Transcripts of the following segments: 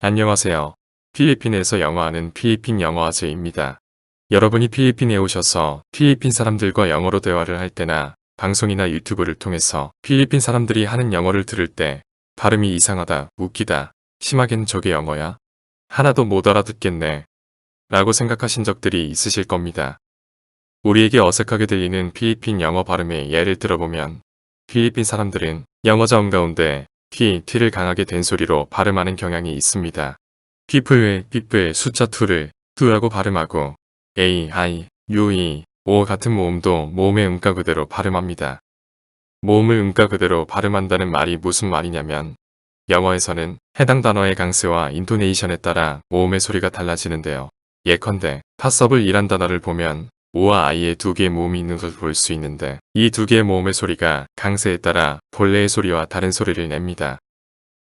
안녕하세요. 필리핀에서 영어하는 필리핀 영어 아재입니다. 여러분이 필리핀에 오셔서 필리핀 사람들과 영어로 대화를 할 때나 방송이나 유튜브를 통해서 필리핀 사람들이 하는 영어를 들을 때 발음이 이상하다, 웃기다, 심하게는 저게 영어야? 하나도 못 알아듣겠네. 라고 생각하신 적들이 있으실 겁니다. 우리에게 어색하게 들리는 필리핀 영어 발음의 예를 들어보면 필리핀 사람들은 영어 자음 가운데 t를 강하게 된 소리로 발음하는 경향이 있습니다. people의 숫자 2를 2라고 발음하고 a, i, u, e, o 같은 모음도 모음의 음가 그대로 발음합니다. 모음을 음가 그대로 발음한다는 말이 무슨 말이냐면 영어에서는 해당 단어의 강세와 인토네이션에 따라 모음의 소리가 달라지는데요. 예컨대 파서블 이란 단어를 보면 O와 I의 두 개의 모음이 있는 것을 볼 수 있는데 이 두 개의 모음의 소리가 강세에 따라 본래의 소리와 다른 소리를 냅니다.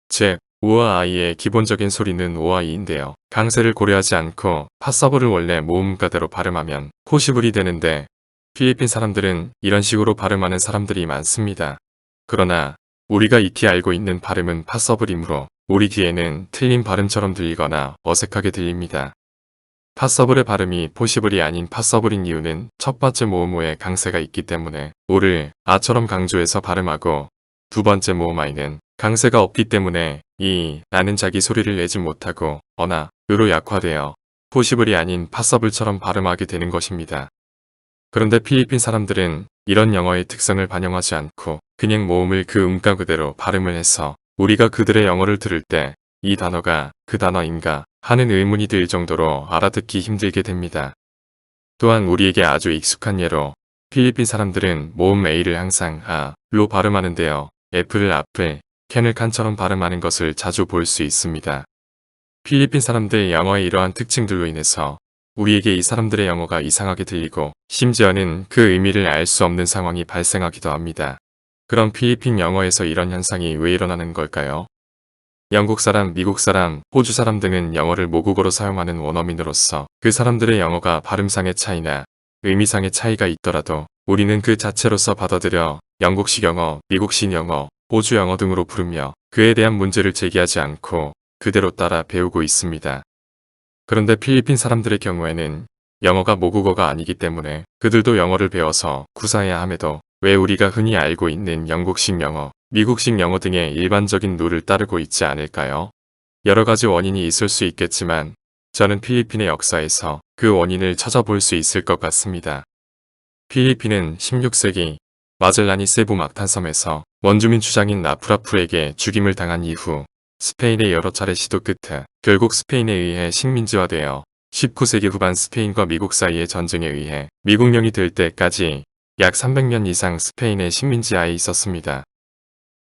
즉, O와 I의 기본적인 소리는 O와 E인데요. 강세를 고려하지 않고 파서블을 원래 모음가대로 발음하면 포시블이 되는데 필리핀 사람들은 이런 식으로 발음하는 사람들이 많습니다. 그러나 우리가 익히 알고 있는 발음은 파서블이므로 우리 귀에는 틀린 발음처럼 들리거나 어색하게 들립니다. 파서블의 발음이 포시블이 아닌 파서블인 이유는 첫 번째 모음 O에 강세가 있기 때문에 O를 아처럼 강조해서 발음하고 두 번째 모음 I는 강세가 없기 때문에 이 라는 자기 소리를 내지 못하고 어나 으로 약화되어 포시블이 아닌 파서블처럼 발음하게 되는 것입니다. 그런데 필리핀 사람들은 이런 영어의 특성을 반영하지 않고 그냥 모음을 그 음가 그대로 발음을 해서 우리가 그들의 영어를 들을 때 이 단어가 그 단어인가 하는 의문이 들 정도로 알아듣기 힘들게 됩니다. 또한 우리에게 아주 익숙한 예로 필리핀 사람들은 모음 A를 항상 아로 발음하는데요. 애플을 앞을 캔을 칸처럼 발음하는 것을 자주 볼 수 있습니다. 필리핀 사람들 영어의 이러한 특징들로 인해서 우리에게 이 사람들의 영어가 이상하게 들리고 심지어는 그 의미를 알 수 없는 상황이 발생하기도 합니다. 그럼 필리핀 영어에서 이런 현상이 왜 일어나는 걸까요? 영국 사람, 미국 사람, 호주 사람 등은 영어를 모국어로 사용하는 원어민으로서 그 사람들의 영어가 발음상의 차이나 의미상의 차이가 있더라도 우리는 그 자체로서 받아들여 영국식 영어, 미국식 영어, 호주 영어 등으로 부르며 그에 대한 문제를 제기하지 않고 그대로 따라 배우고 있습니다. 그런데 필리핀 사람들의 경우에는 영어가 모국어가 아니기 때문에 그들도 영어를 배워서 구사해야 함에도 왜 우리가 흔히 알고 있는 영국식 영어, 미국식 영어 등의 일반적인 룰을 따르고 있지 않을까요? 여러 가지 원인이 있을 수 있겠지만 저는 필리핀의 역사에서 그 원인을 찾아볼 수 있을 것 같습니다. 필리핀은 16세기 마젤란이 세부 막탄섬에서 원주민 주장인 라프라프에게 죽임을 당한 이후 스페인의 여러 차례 시도 끝에 결국 스페인에 의해 식민지화되어 19세기 후반 스페인과 미국 사이의 전쟁에 의해 미국령이 될 때까지 약 300년 이상 스페인의 식민지하에 있었습니다.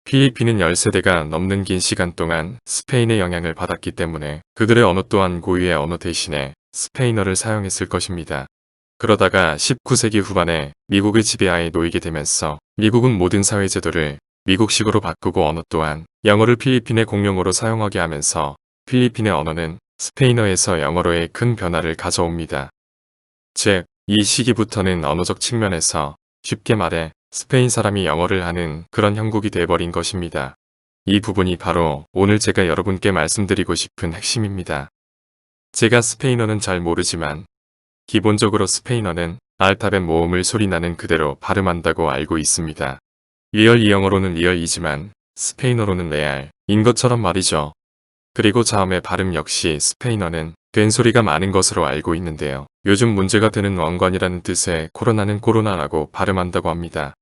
필리핀은 10세대가 넘는 긴 시간 동안 스페인의 영향을 받았기 때문에 그들의 언어 또한 고유의 언어 대신에 스페인어를 사용했을 것입니다. 그러다가 19세기 후반에 미국의 지배하에 놓이게 되면서 미국은 모든 사회제도를 미국식으로 바꾸고 언어 또한 영어를 필리핀의 공용어로 사용하게 하면서 필리핀의 언어는 스페인어에서 영어로의 큰 변화를 가져옵니다. 즉, 이 시기부터는 언어적 측면에서 쉽게 말해 스페인 사람이 영어를 하는 그런 형국이 돼버린 것입니다. 이 부분이 바로 오늘 제가 여러분께 말씀드리고 싶은 핵심입니다. 제가 스페인어는 잘 모르지만 기본적으로 스페인어는 알파벳 모음을 소리나는 그대로 발음한다고 알고 있습니다. 리얼 이 영어로는 리얼이지만 스페인어로는 레알인 것처럼 말이죠. 그리고 자음의 발음 역시 스페인어는 된 소리가 많은 것으로 알고 있는데요. 요즘 문제가 되는 왕관이라는 뜻의 코로나는 코로나라고 발음한다고 합니다.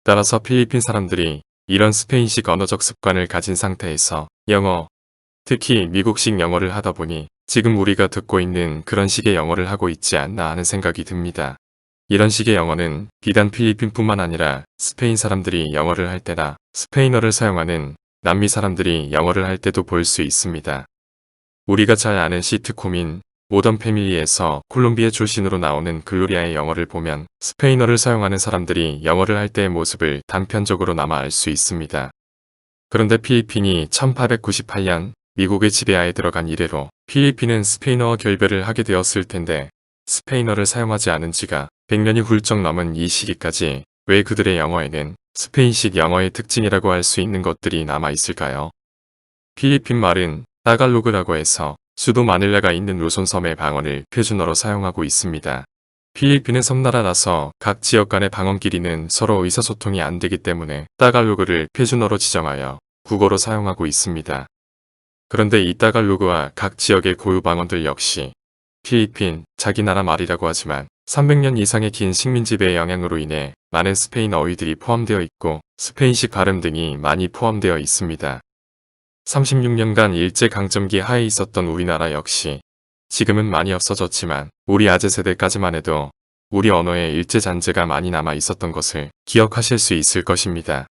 따라서 필리핀 사람들이 이런 스페인식 언어적 습관을 가진 상태에서 영어, 특히 미국식 영어를 하다 보니 지금 우리가 듣고 있는 그런 식의 영어를 하고 있지 않나 하는 생각이 듭니다. 이런 식의 영어는 비단 필리핀뿐만 아니라 스페인 사람들이 영어를 할 때나 스페인어를 사용하는 남미 사람들이 영어를 할 때도 볼 수 있습니다. 우리가 잘 아는 시트콤인 모던 패밀리에서 콜롬비아 출신으로 나오는 글로리아의 영어를 보면 스페인어를 사용하는 사람들이 영어를 할 때의 모습을 단편적으로 남아 알 수 있습니다. 그런데 필리핀이 1898년 미국의 지배하에 들어간 이래로 필리핀은 스페인어와 결별을 하게 되었을 텐데 스페인어를 사용하지 않은 지가 100년이 훌쩍 넘은 이 시기까지 왜 그들의 영어에는 스페인식 영어의 특징이라고 할 수 있는 것들이 남아 있을까요? 필리핀 말은 따갈로그라고 해서 수도 마닐라가 있는 루손섬의 방언을 표준어로 사용하고 있습니다. 필리핀은 섬나라라서 각 지역 간의 방언 길이는 서로 의사소통이 안 되기 때문에 따갈로그를 표준어로 지정하여 국어로 사용하고 있습니다. 그런데 이 따갈로그와 각 지역의 고유 방언들 역시 필리핀, 자기 나라 말이라고 하지만 300년 이상의 긴 식민지배의 영향으로 인해 많은 스페인 어휘들이 포함되어 있고 스페인식 발음 등이 많이 포함되어 있습니다. 36년간 일제강점기 하에 있었던 우리나라 역시 지금은 많이 없어졌지만 우리 아재 세대까지만 해도 우리 언어에 일제잔재가 많이 남아 있었던 것을 기억하실 수 있을 것입니다.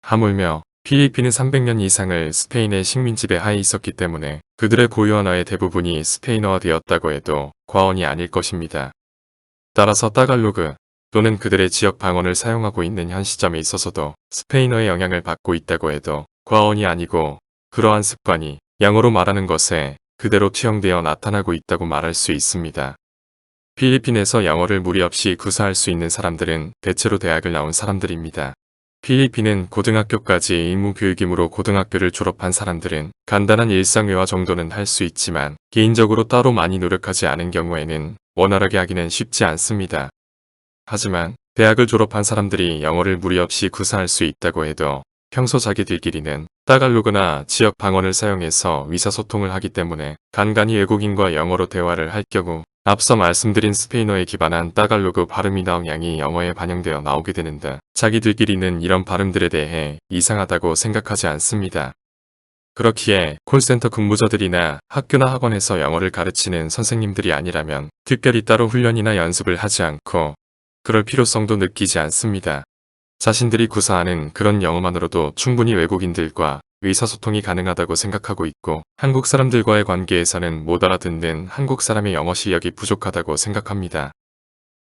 하물며 필리핀은 300년 이상을 스페인의 식민지배 하에 있었기 때문에 그들의 고유 언어의 대부분이 스페인어화 되었다고 해도 과언이 아닐 것입니다. 따라서 따갈로그 또는 그들의 지역 방언을 사용하고 있는 현 시점에 있어서도 스페인어의 영향을 받고 있다고 해도 과언이 아니고 그러한 습관이 영어로 말하는 것에 그대로 투영되어 나타나고 있다고 말할 수 있습니다. 필리핀에서 영어를 무리 없이 구사할 수 있는 사람들은 대체로 대학을 나온 사람들입니다. 필리핀은 고등학교까지 의무교육이므로 고등학교를 졸업한 사람들은 간단한 일상회화 정도는 할 수 있지만 개인적으로 따로 많이 노력하지 않은 경우에는 원활하게 하기는 쉽지 않습니다. 하지만 대학을 졸업한 사람들이 영어를 무리 없이 구사할 수 있다고 해도 평소 자기들끼리는 따갈로그나 지역 방언을 사용해서 의사소통을 하기 때문에 간간히 외국인과 영어로 대화를 할 경우 앞서 말씀드린 스페인어에 기반한 따갈로그 발음이나 억양이 영어에 반영되어 나오게 되는데 자기들끼리는 이런 발음들에 대해 이상하다고 생각하지 않습니다. 그렇기에 콜센터 근무자들이나 학교나 학원에서 영어를 가르치는 선생님들이 아니라면 특별히 따로 훈련이나 연습을 하지 않고 그럴 필요성도 느끼지 않습니다. 자신들이 구사하는 그런 영어만으로도 충분히 외국인들과 의사소통이 가능하다고 생각하고 있고 한국 사람들과의 관계에서는 못 알아듣는 한국 사람의 영어 실력이 부족하다고 생각합니다.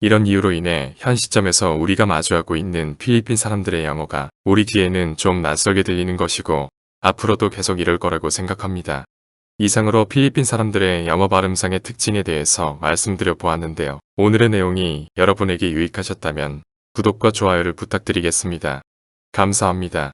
이런 이유로 인해 현 시점에서 우리가 마주하고 있는 필리핀 사람들의 영어가 우리 귀에는 좀 낯설게 들리는 것이고 앞으로도 계속 이럴 거라고 생각합니다. 이상으로 필리핀 사람들의 영어 발음상의 특징에 대해서 말씀드려 보았는데요. 오늘의 내용이 여러분에게 유익하셨다면 구독과 좋아요를 부탁드리겠습니다. 감사합니다.